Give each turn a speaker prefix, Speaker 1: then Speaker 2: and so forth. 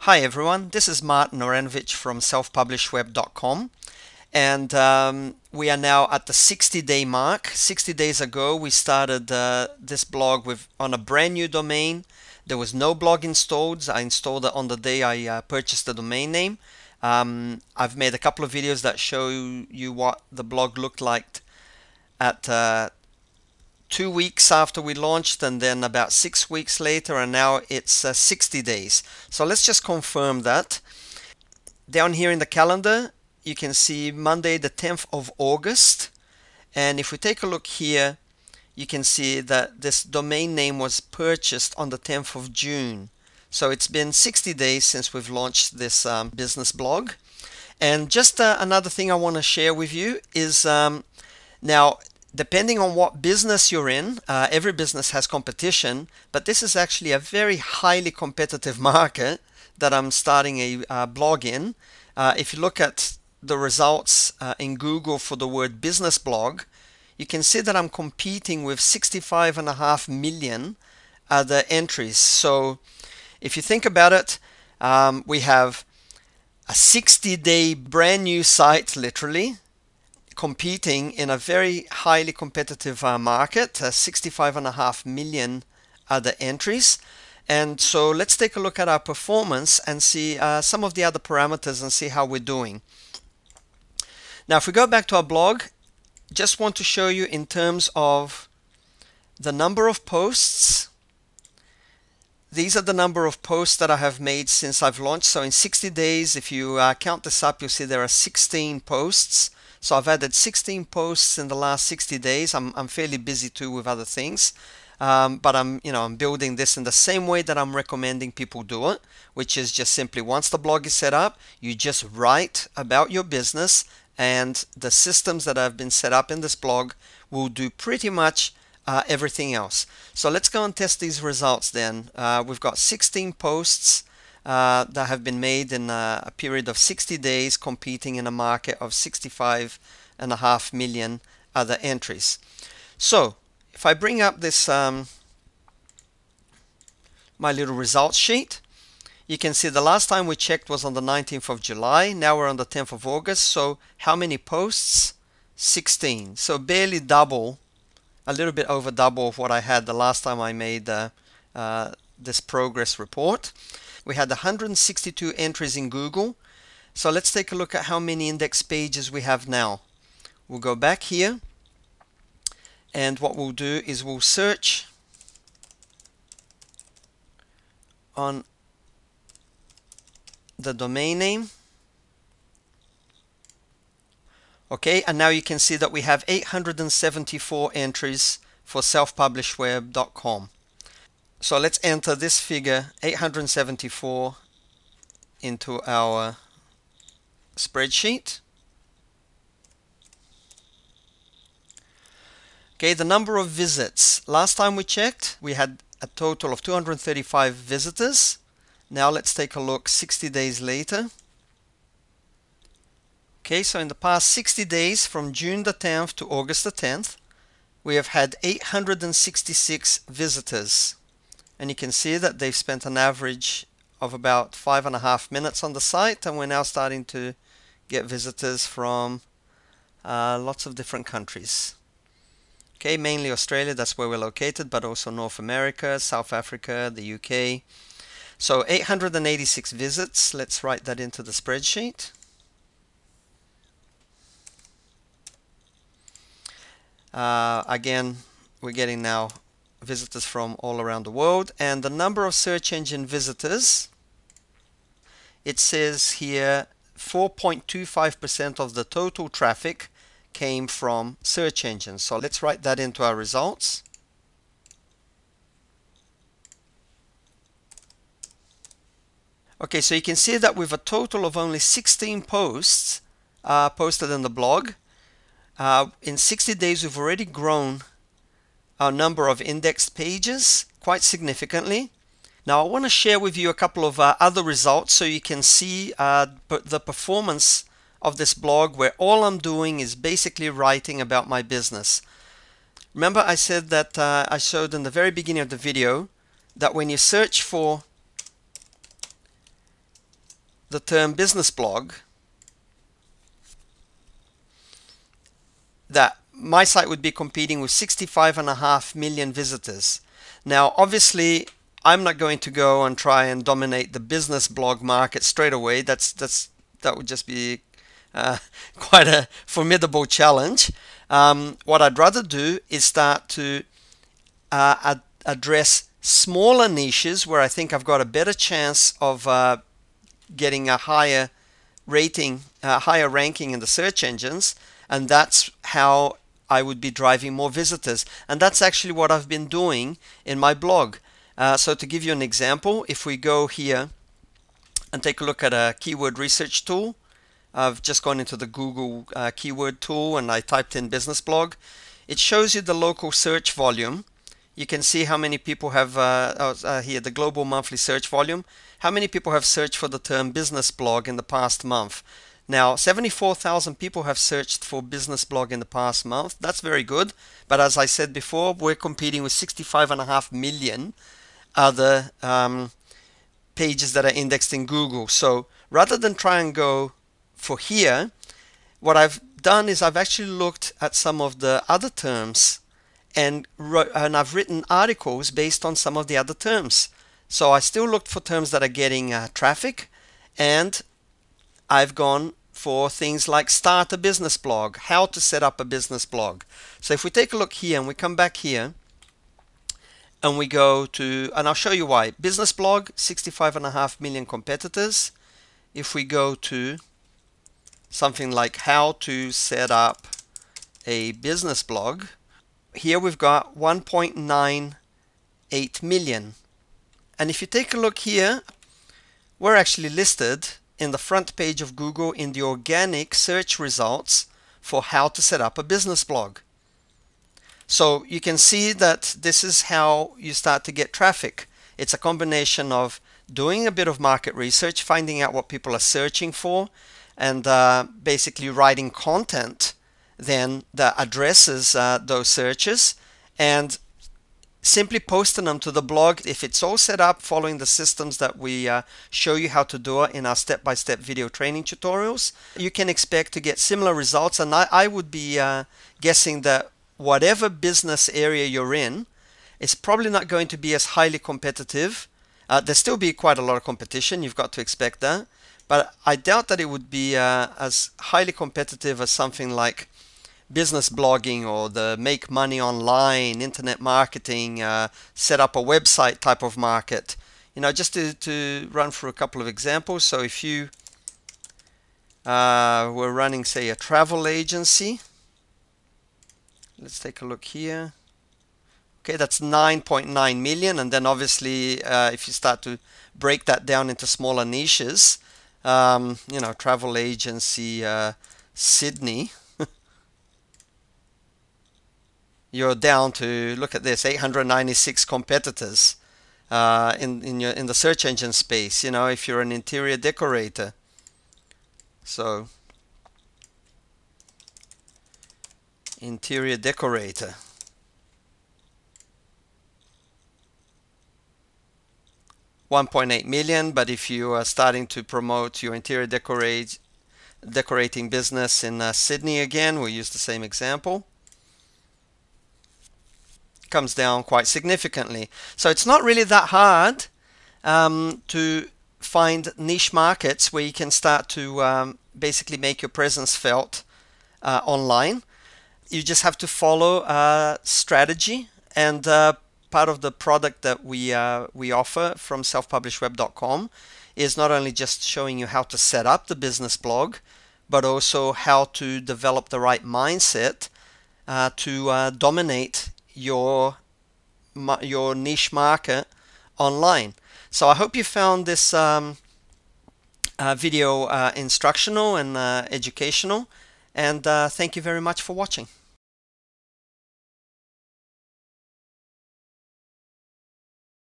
Speaker 1: Hi everyone, this is Martin Oranovich from selfpublishedweb.com, and we are now at the 60-day mark. 60 days ago we started this blog on a brand new domain. There was no blog installed. I installed it on the day I purchased the domain name. I've made a couple of videos that show you what the blog looked like at 2 weeks after we launched, and then about 6 weeks later, and now it's 60 days. So let's just confirm that. Down here in the calendar, you can see Monday the 10th of August. And if we take a look here, you can see that this domain name was purchased on the 10th of June. So it's been 60 days since we've launched this business blog. And just another thing I want to share with you is now, depending on what business you're in, every business has competition, but this is actually a very highly competitive market that I'm starting a blog in. If you look at the results in Google for the word business blog, you can see that I'm competing with 65.5 million other entries. So if you think about it, we have a 60-day brand new site, literally, competing in a very highly competitive market, 65.5 million other entries. And so let's take a look at our performance and see some of the other parameters and see how we're doing. Now, if we go back to our blog, just want to show you in terms of the number of posts. These are the number of posts that I have made since I've launched. So in 60 days, if you count this up, you'll see there are 16 posts. So I've added 16 posts in the last 60 days. I'm fairly busy too with other things. But I'm building this in the same way that I'm recommending people do it, which is just simply once the blog is set up, you just write about your business, and the systems that have been set up in this blog will do pretty much everything else. So let's go and test these results then. We've got 16 posts that have been made in a period of 60 days, competing in a market of 65.5 million other entries. So if I bring up this my little results sheet, you can see the last time we checked was on the 19th of July. Now we're on the 10th of August. So how many posts? 16. So barely double, a little bit over double of what I had the last time I made this progress report. We had 162 entries in Google. So let's take a look at how many index pages we have now. We'll go back here, and what we'll do is we'll search on the domain name. Okay, and now you can see that we have 874 entries for selfpublishedweb.com. So let's enter this figure, 874, into our spreadsheet. Okay, the number of visits. Last time we checked, we had a total of 235 visitors. Now let's take a look 60 days later. Okay, so in the past 60 days, from June the 10th to August the 10th, we have had 866 visitors. And you can see that they've spent an average of about 5.5 minutes on the site, and we're now starting to get visitors from lots of different countries. Okay, mainly Australia, that's where we're located, but also North America, South Africa, the UK. So 886 visits. Let's write that into the spreadsheet. Again, we're getting now visitors from all around the world, and the number of search engine visitors, it says here 4.25% of the total traffic came from search engines. So let's write that into our results. Okay, so you can see that with a total of only 16 posts posted in the blog, in 60 days we've already grown our number of indexed pages quite significantly. Now I want to share with you a couple of other results so you can see the performance of this blog, where all I'm doing is basically writing about my business. Remember I said that I showed in the very beginning of the video that when you search for the term business blog, that my site would be competing with 65.5 million visitors. Now, obviously, I'm not going to go and try and dominate the business blog market straight away. That would just be quite a formidable challenge. What I'd rather do is start to address smaller niches where I think I've got a better chance of getting a higher rating, higher ranking in the search engines, and that's how I would be driving more visitors. And that's actually what I've been doing in my blog. So to give you an example, if we go here and take a look at a keyword research tool, I've just gone into the Google keyword tool and I typed in business blog. It shows you the local search volume. You can see how many people have here, the global monthly search volume. How many people have searched for the term business blog in the past month? Now, 74,000 people have searched for business blog in the past month. That's very good. But as I said before, we're competing with 65.5 million other pages that are indexed in Google. So rather than try and go for here, what I've done is I've actually looked at some of the other terms and I've written articles based on some of the other terms. So I still looked for terms that are getting traffic, and I've gone for things like start a business blog, how to set up a business blog. So if we take a look here and we come back here and we go to, and I'll show you why. Business blog, 65.5 million competitors. If we go to something like how to set up a business blog, here we've got 1.98 million. And if you take a look here, we're actually listed in the front page of Google in the organic search results for how to set up a business blog. So you can see that this is how you start to get traffic. It's a combination of doing a bit of market research, finding out what people are searching for, and basically writing content then that addresses those searches, and simply posting them to the blog. If it's all set up following the systems that we show you how to do it in our step-by-step video training tutorials, you can expect to get similar results. And I would be guessing that whatever business area you're in, it's probably not going to be as highly competitive. There'll still be quite a lot of competition, you've got to expect that, but I doubt that it would be as highly competitive as something like business blogging or the make money online, internet marketing, set up a website type of market. You know, just to run through a couple of examples. So if you were running, say, a travel agency, let's take a look here. Okay, that's 9.9 million, and then obviously if you start to break that down into smaller niches, you know, travel agency Sydney, you're down to, look at this, 896 competitors in the search engine space. You know, if you're an interior decorator, so interior decorator, $1.8 million. But if you are starting to promote your interior decorating business in Sydney, again, we'll use the same example, comes down quite significantly. So it's not really that hard to find niche markets where you can start to basically make your presence felt online. You just have to follow a strategy, and part of the product that we offer from selfpublishedweb.com is not only just showing you how to set up the business blog, but also how to develop the right mindset to dominate your niche market online. So I hope you found this video instructional and educational, and thank you very much for watching.